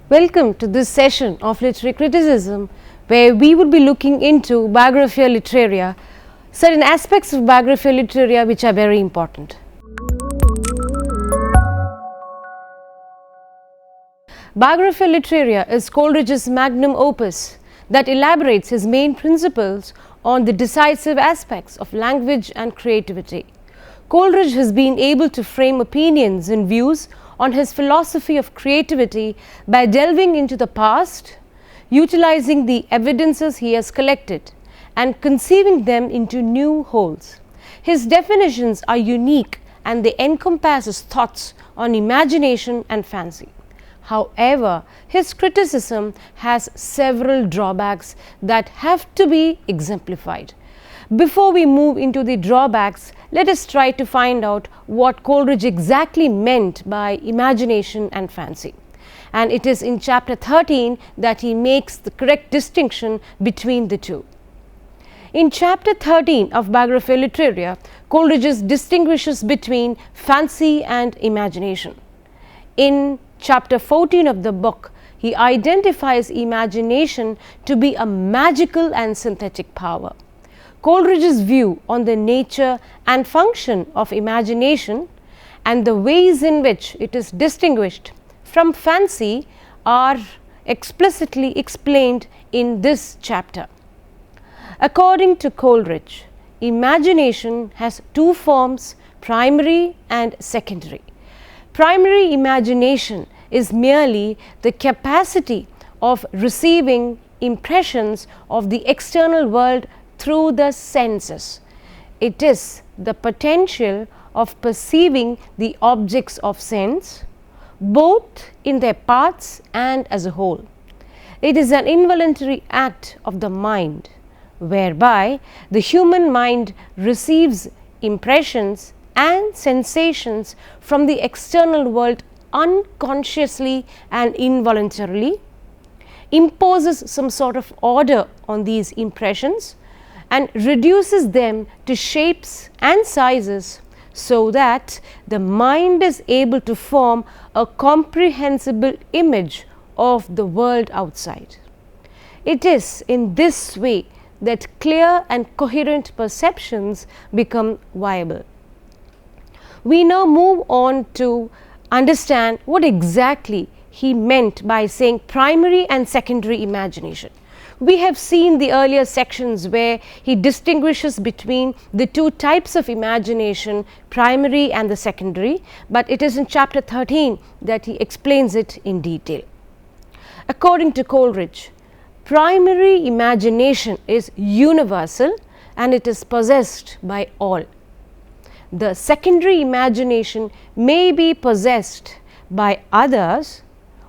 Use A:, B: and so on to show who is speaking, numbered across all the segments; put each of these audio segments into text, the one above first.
A: Welcome to this session of literary criticism, where we would be looking into Biographia Literaria, certain aspects of Biographia Literaria which are very important. Biographia Literaria is Coleridge's magnum opus that elaborates his main principles on the decisive aspects of language and creativity. Coleridge has been able to frame opinions and views on his philosophy of creativity by delving into the past, utilizing the evidences he has collected, and conceiving them into new wholes. His definitions are unique and they encompass his thoughts on imagination and fancy. However, his criticism has several drawbacks that have to be exemplified. Before we move into the drawbacks, let us try to find out what Coleridge exactly meant by imagination and fancy. And it is in chapter 13 that he makes the correct distinction between the two. In chapter 13 of Biographia Literaria, Coleridge distinguishes between fancy and imagination. In chapter 14 of the book, he identifies imagination to be a magical and synthetic power. Coleridge's view on the nature and function of imagination and the ways in which it is distinguished from fancy are explicitly explained in this chapter. According to Coleridge, imagination has two forms, primary and secondary. Primary imagination is merely the capacity of receiving impressions of the external world through the senses. It is the potential of perceiving the objects of sense, both in their parts and as a whole. It is an involuntary act of the mind, whereby the human mind receives impressions and sensations from the external world unconsciously and involuntarily, imposes some sort of order on these impressions, and reduces them to shapes and sizes so that the mind is able to form a comprehensible image of the world outside. It is in this way that clear and coherent perceptions become viable. We now move on to understand what exactly he meant by saying primary and secondary imagination. We have seen the earlier sections where he distinguishes between the two types of imagination, primary and the secondary, but it is in chapter 13 that he explains it in detail. According to Coleridge, primary imagination is universal and it is possessed by all. The secondary imagination may be possessed by others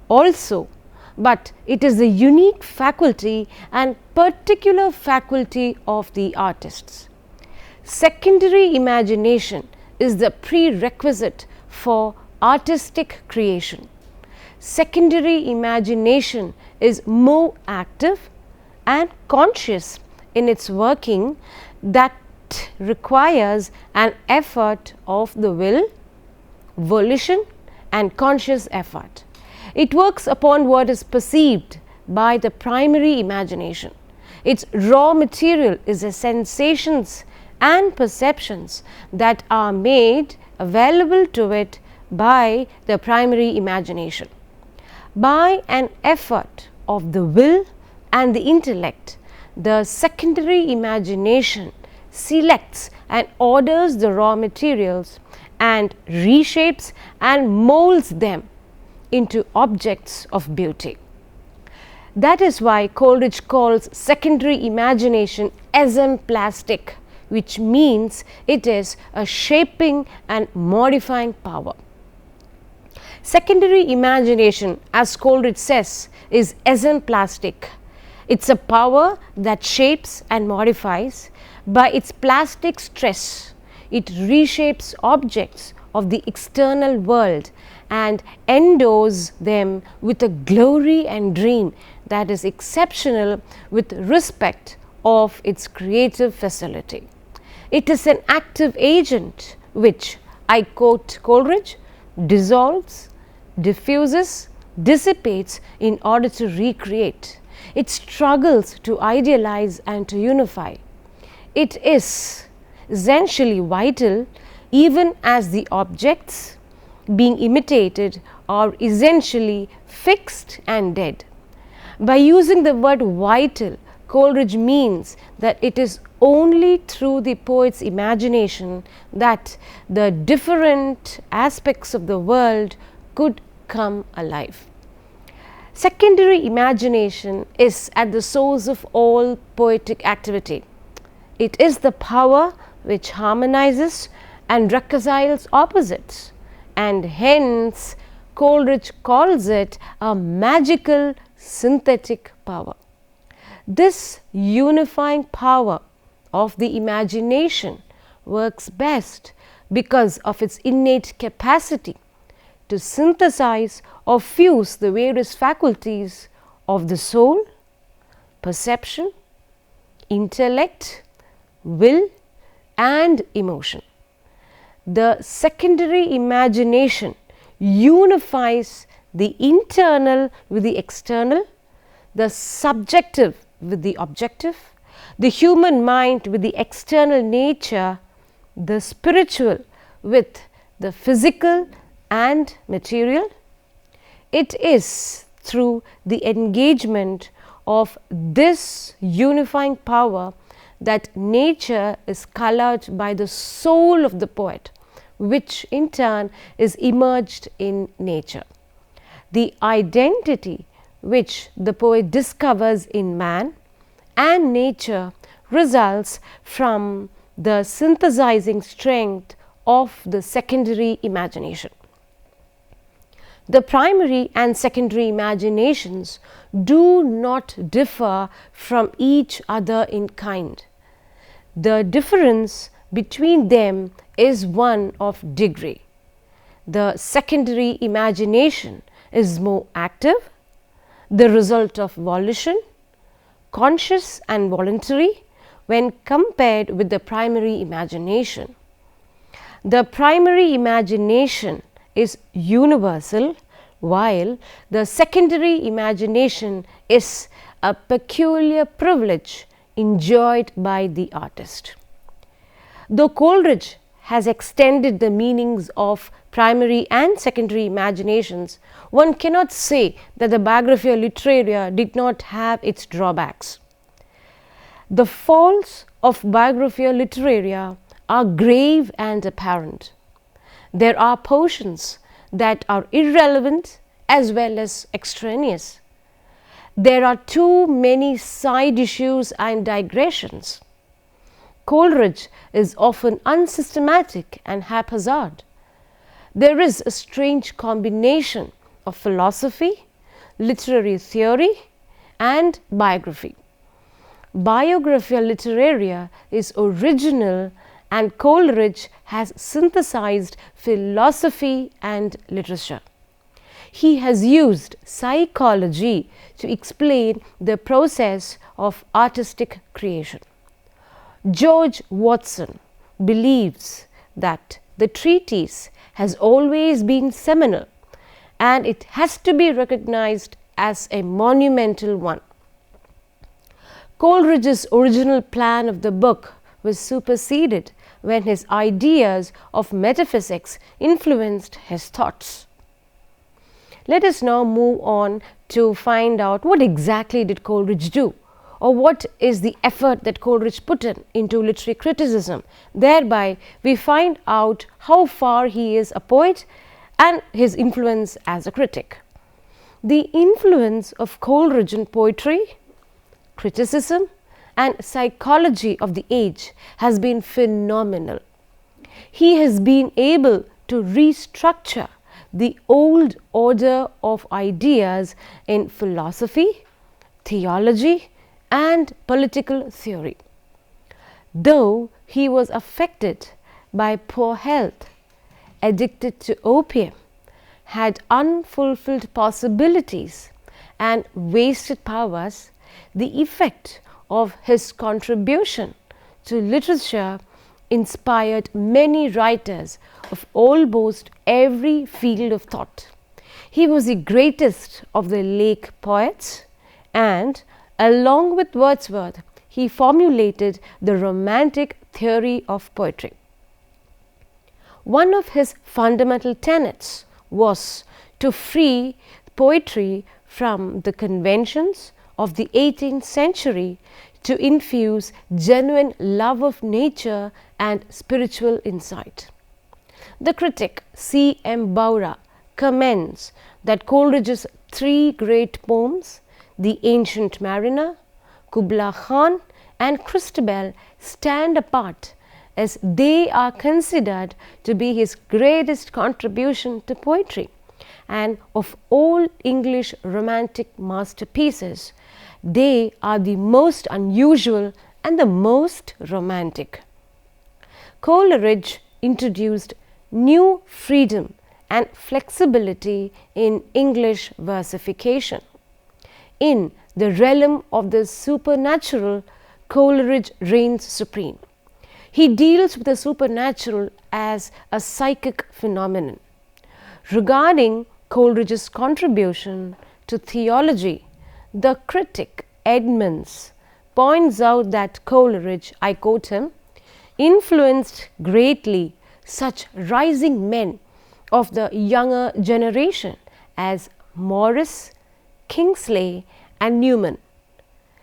A: also, but it is the unique faculty and particular faculty of the artists. Secondary imagination is the prerequisite for artistic creation. Secondary imagination is more active and conscious in its working that requires an effort of the will, volition and conscious effort. It works upon what is perceived by the primary imagination. Its raw material is the sensations and perceptions that are made available to it by the primary imagination. By an effort of the will and the intellect, the secondary imagination selects and orders the raw materials and reshapes and molds them into objects of beauty. That is why Coleridge calls secondary imagination exemplastic, which means it is a shaping and modifying power. Secondary imagination, as Coleridge says, is exemplastic. It's a power that shapes and modifies by its plastic stress. It reshapes objects of the external world and endows them with a glory and dream that is exceptional with respect of its creative facility. It is an active agent which, I quote Coleridge, dissolves, diffuses, dissipates in order to recreate. It struggles to idealize and to unify. It is essentially vital even as the objects being imitated are essentially fixed and dead. By using the word vital, Coleridge means that it is only through the poet's imagination that the different aspects of the world could come alive. Secondary imagination is at the source of all poetic activity. It is the power which harmonizes and reconciles opposites, and hence Coleridge calls it a magical synthetic power. This unifying power of the imagination works best because of its innate capacity to synthesize or fuse the various faculties of the soul, perception, intellect, will, and emotion. The secondary imagination unifies the internal with the external, the subjective with the objective, the human mind with the external nature, the spiritual with the physical and material. It is through the engagement of this unifying power that nature is colored by the soul of the poet, which in turn is emerged in nature. The identity which the poet discovers in man and nature results from the synthesizing strength of the secondary imagination. The primary and secondary imaginations do not differ from each other in kind. The difference between them is one of degree. The secondary imagination is more active, the result of volition, conscious and voluntary when compared with the primary imagination. The primary imagination is universal, while the secondary imagination is a peculiar privilege enjoyed by the artist. Though Coleridge has extended the meanings of primary and secondary imaginations, one cannot say that the Biographia Literaria did not have its drawbacks. The faults of Biographia Literaria are grave and apparent. There are portions that are irrelevant as well as extraneous. There are too many side issues and digressions. Coleridge is often unsystematic and haphazard. There is a strange combination of philosophy, literary theory, and biography. Biographia Literaria is original, and Coleridge has synthesized philosophy and literature. He has used psychology to explain the process of artistic creation. George Watson believes that the treatise has always been seminal, and it has to be recognized as a monumental one. Coleridge's original plan of the book was superseded when his ideas of metaphysics influenced his thoughts. Let us now move on to find out what exactly did Coleridge do, or what is the effort that Coleridge put into literary criticism. Thereby, we find out how far he is a poet and his influence as a critic. The influence of Coleridge in poetry, criticism, and psychology of the age has been phenomenal. He has been able to restructure the old order of ideas in philosophy, theology, and political theory. Though he was affected by poor health, addicted to opium, had unfulfilled possibilities, and wasted powers, the effect of his contribution to literature inspired many writers of almost every field of thought. He was the greatest of the Lake poets, and along with Wordsworth, he formulated the Romantic theory of poetry. One of his fundamental tenets was to free poetry from the conventions of the 18th century to infuse genuine love of nature and spiritual insight. The critic C. M. Baura comments that Coleridge's three great poems, The Ancient Mariner, Kubla Khan and Christabel, stand apart as they are considered to be his greatest contribution to poetry, and of all English romantic masterpieces, they are the most unusual and the most romantic. Coleridge introduced new freedom and flexibility in English versification. In the realm of the supernatural, Coleridge reigns supreme. He deals with the supernatural as a psychic phenomenon. Regarding Coleridge's contribution to theology, the critic Edmonds points out that Coleridge, I quote him, influenced greatly such rising men of the younger generation as Morris, Kingsley and Newman.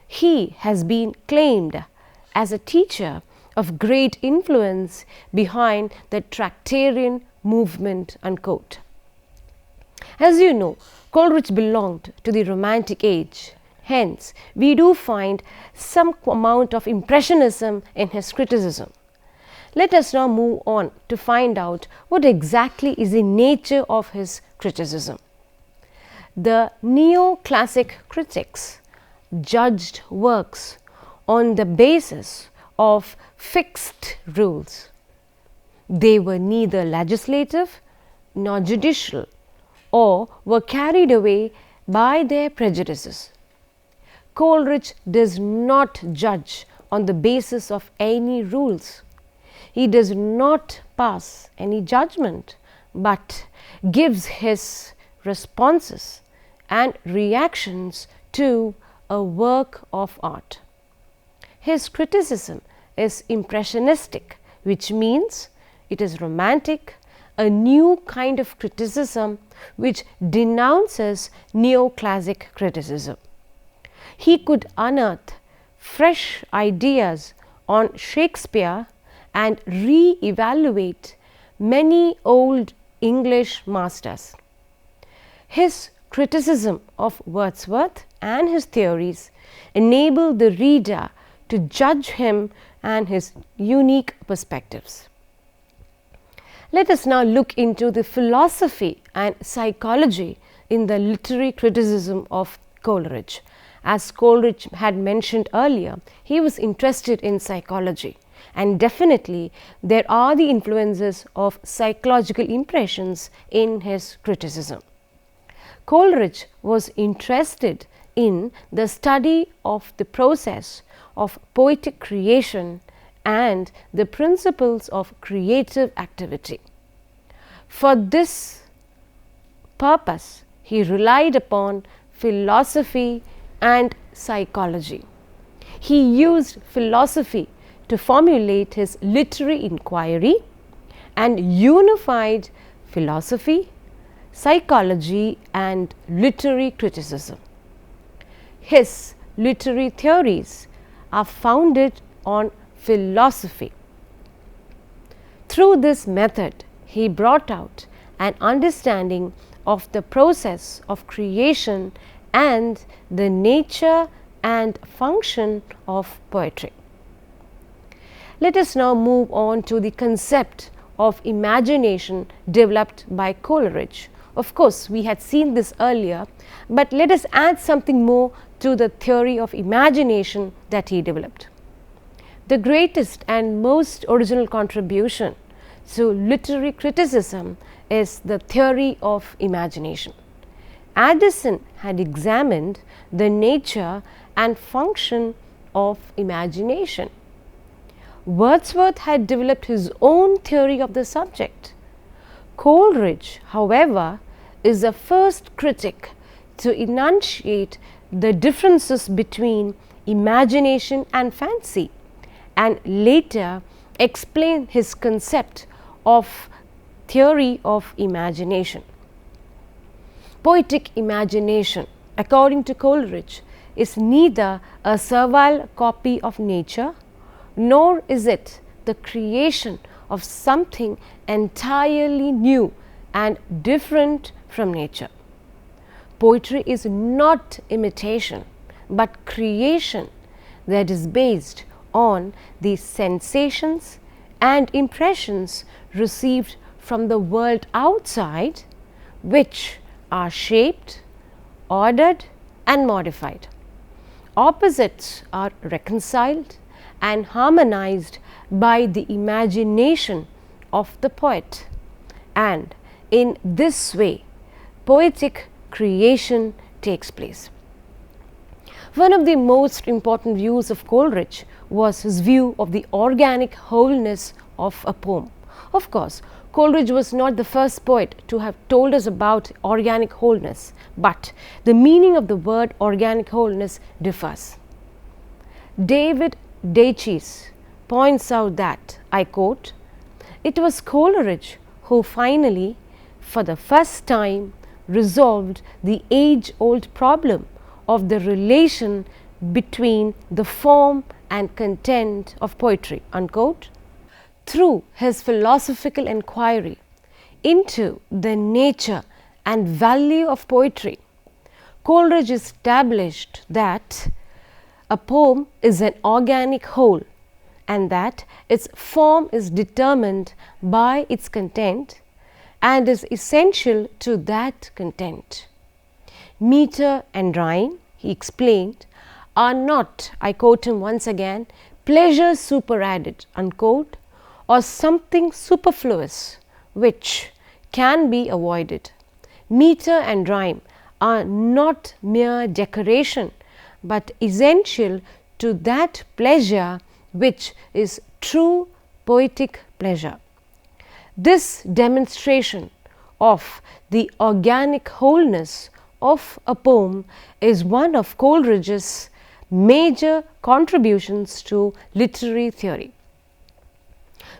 A: He has been claimed as a teacher of great influence behind the Tractarian movement, unquote. As you know, Coleridge belonged to the Romantic age. Hence, we do find some amount of Impressionism in his criticism. Let us now move on to find out what exactly is the nature of his criticism. The neoclassic critics judged works on the basis of fixed rules. They were neither legislative nor judicial, or were carried away by their prejudices. Coleridge does not judge on the basis of any rules. He does not pass any judgment, but gives his responses and reactions to a work of art. His criticism is impressionistic, which means it is romantic, a new kind of criticism which denounces neoclassic criticism. He could unearth fresh ideas on Shakespeare and re-evaluate many old English masters. His criticism of Wordsworth and his theories enable the reader to judge him and his unique perspectives. Let us now look into the philosophy and psychology in the literary criticism of Coleridge. As Coleridge had mentioned earlier, he was interested in psychology, and definitely there are the influences of psychological impressions in his criticism. Coleridge was interested in the study of the process of poetic creation and the principles of creative activity. For this purpose, he relied upon philosophy and psychology. He used philosophy to formulate his literary inquiry and unified philosophy, psychology and literary criticism. His literary theories are founded on philosophy. Through this method, he brought out an understanding of the process of creation and the nature and function of poetry. Let us now move on to the concept of imagination developed by Coleridge. Of course, we had seen this earlier, but let us add something more to the theory of imagination that he developed. The greatest and most original contribution to literary criticism is the theory of imagination. Addison had examined the nature and function of imagination. Wordsworth had developed his own theory of the subject. Coleridge, however, is the first critic to enunciate the differences between imagination and fancy, and later explain his concept of theory of imagination. Poetic imagination, according to Coleridge, is neither a servile copy of nature, nor is it the creation of something entirely new and different from nature. Poetry is not imitation, but creation that is based on the sensations and impressions received from the world outside, which are shaped, ordered, and modified. Opposites are reconciled and harmonized by the imagination of the poet, and in this way, poetic creation takes place. One of the most important views of Coleridge was his view of the organic wholeness of a poem. Of course, Coleridge was not the first poet to have told us about organic wholeness, but the meaning of the word organic wholeness differs. David Deiches points out that, I quote, "It was Coleridge who finally, for the first time, resolved the age-old problem of the relation between the form and content of poetry," unquote. Through his philosophical inquiry into the nature and value of poetry, Coleridge established that a poem is an organic whole and that its form is determined by its content and is essential to that content. Meter and rhyme, he explained, are not, I quote him once again, pleasures superadded, unquote, or something superfluous which can be avoided. Meter and rhyme are not mere decoration, but essential to that pleasure which is true poetic pleasure. This demonstration of the organic wholeness of a poem is one of Coleridge's major contributions to literary theory.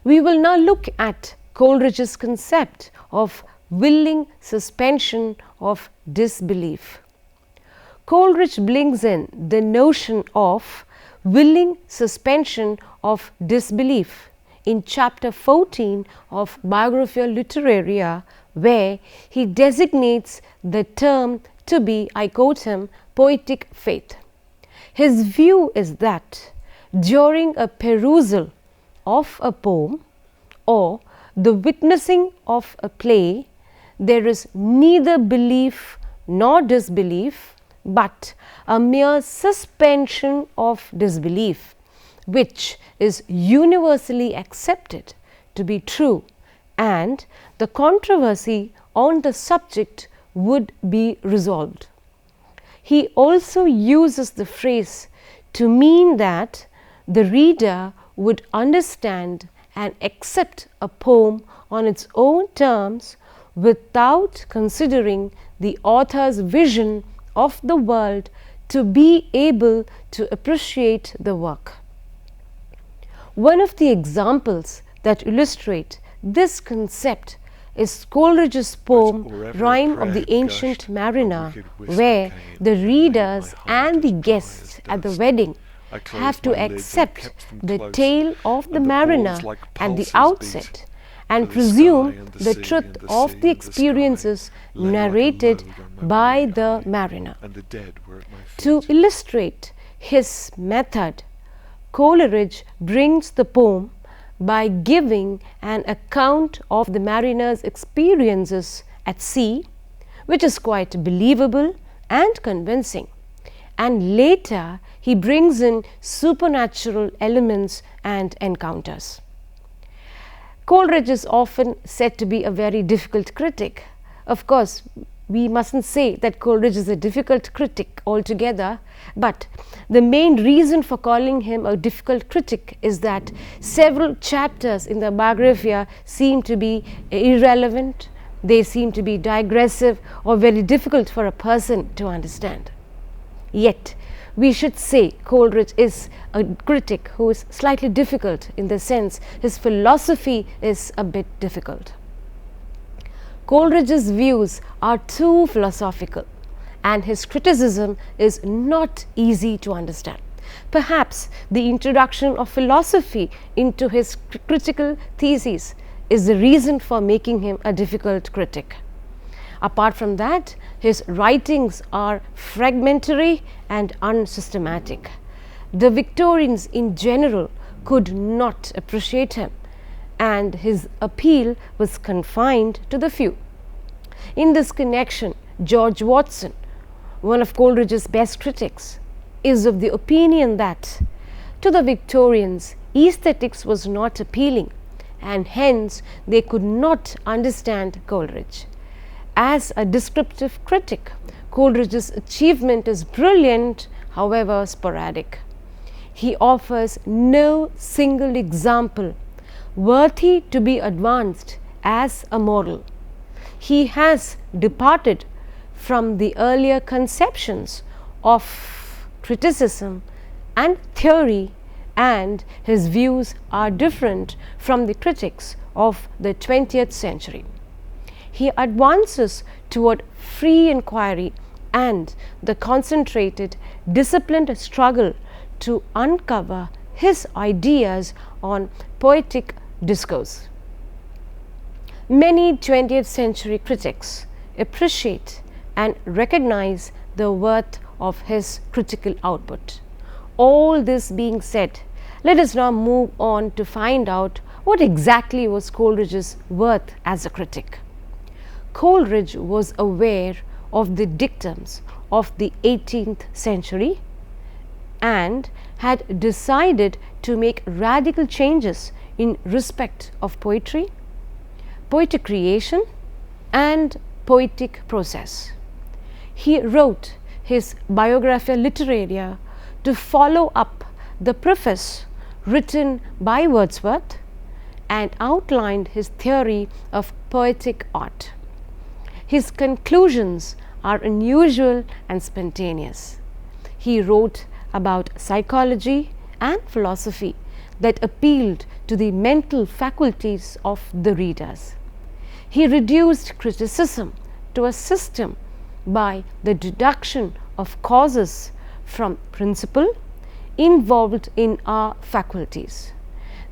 A: We will now look at Coleridge's concept of willing suspension of disbelief. Coleridge brings in the notion of willing suspension of disbelief in chapter 14 of Biographia Literaria, where he designates the term to be, I quote him, poetic faith. His view is that during a perusal of a poem or the witnessing of a play, there is neither belief nor disbelief, but a mere suspension of disbelief, which is universally accepted to be true, and the controversy on the subject would be resolved. He also uses the phrase to mean that the reader would understand and accept a poem on its own terms without considering the author's vision of the world to be able to appreciate the work. One of the examples that illustrate this concept is Coleridge's poem Rime of the Ancient Mariner, where the readers and the guests at the wedding have to accept the tale of the mariner at the outset and presume the truth of the experiences narrated by the mariner. To illustrate his method, Coleridge brings the poem by giving an account of the mariner's experiences at sea, which is quite believable and convincing, and later he brings in supernatural elements and encounters. Coleridge is often said to be a very difficult critic. Of course, we mustn't say that Coleridge is a difficult critic altogether, but the main reason for calling him a difficult critic is that several chapters in the Biographia seem to be irrelevant, They seem to be digressive or very difficult for a person to understand. Yet, we should say Coleridge is a critic who is slightly difficult in the sense his philosophy is a bit difficult. Coleridge's views are too philosophical and his criticism is not easy to understand. Perhaps the introduction of philosophy into his critical theses is the reason for making him a difficult critic. Apart from that, his writings are fragmentary and unsystematic. The Victorians in general could not appreciate him, and his appeal was confined to the few. In this connection, George Watson, one of Coleridge's best critics, is of the opinion that to the Victorians aesthetics was not appealing, and hence they could not understand Coleridge. As a descriptive critic, Coleridge's achievement is brilliant, however sporadic. He offers no single example worthy to be advanced as a model. He has departed from the earlier conceptions of criticism and theory, and his views are different from the critics of the 20th century. He advances toward free inquiry and the concentrated, disciplined struggle to uncover his ideas on poetic discourse. Many 20th century critics appreciate and recognize the worth of his critical output. All this being said, let us now move on to find out what exactly was Coleridge's worth as a critic. Coleridge was aware of the dictums of the 18th century and had decided to make radical changes in respect of poetry, poetic creation and poetic process. He wrote his Biographia Literaria to follow up the preface written by Wordsworth and outlined his theory of poetic art. His conclusions are unusual and spontaneous. He wrote about psychology and philosophy that appealed to the mental faculties of the readers. He reduced criticism to a system by the deduction of causes from principle involved in our faculties.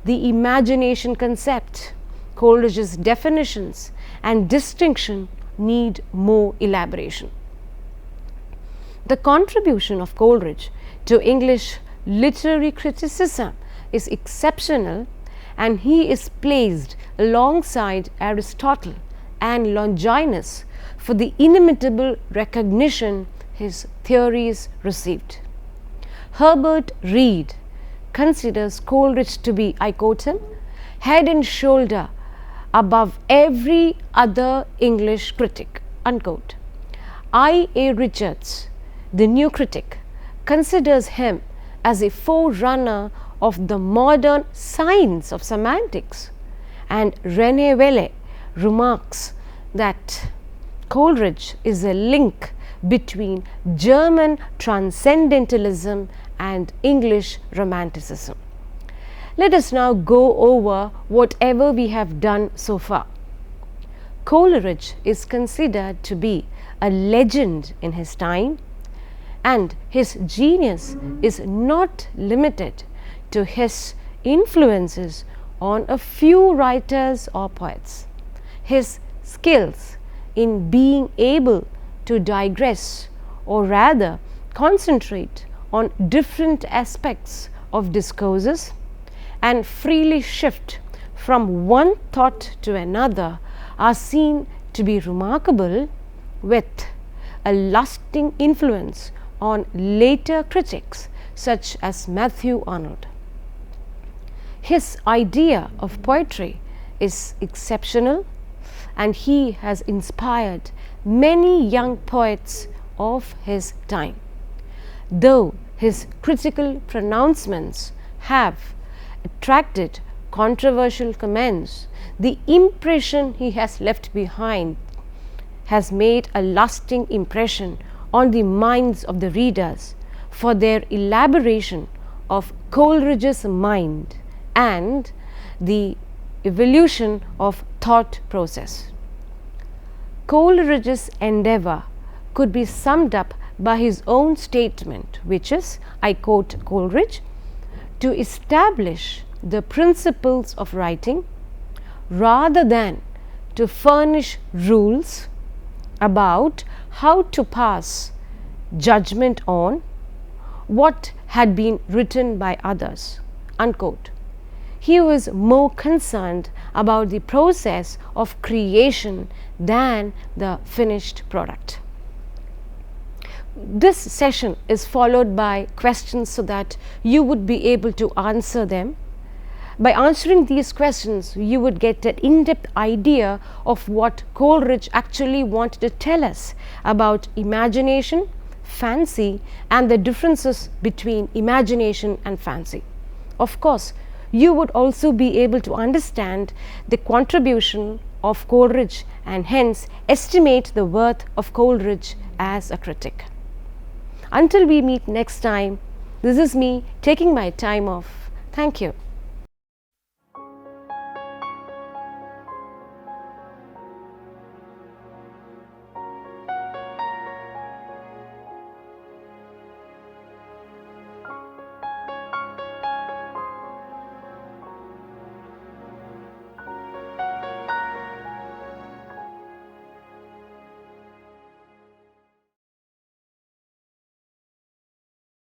A: The imagination concept, Coleridge's definitions and distinction need more elaboration. The contribution of Coleridge to English literary criticism is exceptional, and he is placed alongside Aristotle and Longinus for the inimitable recognition his theories received. Herbert Reed considers Coleridge to be, I quote him, head and shoulder above every other English critic, unquote. I.A. Richards, the new critic, considers him as a forerunner of the modern science of semantics, and René Welle remarks that Coleridge is a link between German transcendentalism and English romanticism. Let us now go over whatever we have done so far. Coleridge is considered to be a legend in his time, and his genius is not limited to his influences on a few writers or poets. His skills in being able to digress, or rather concentrate on different aspects of discourses and freely shift from one thought to another, are seen to be remarkable, with a lasting influence on later critics such as Matthew Arnold. His idea of poetry is exceptional, and he has inspired many young poets of his time. Though his critical pronouncements have attracted controversial comments, the impression he has left behind has made a lasting impression on the minds of the readers for their elaboration of Coleridge's mind and the evolution of thought process. Coleridge's endeavour could be summed up by his own statement, which is, I quote Coleridge, to establish the principles of writing rather than to furnish rules about how to pass judgment on what had been written by others, unquote. He was more concerned about the process of creation than the finished product. This session is followed by questions so that you would be able to answer them. By answering these questions, you would get an in-depth idea of what Coleridge actually wanted to tell us about imagination, fancy, and the differences between imagination and fancy. Of course, you would also be able to understand the contribution of Coleridge and hence estimate the worth of Coleridge as a critic. Until we meet next time, this is me taking my time off. Thank you.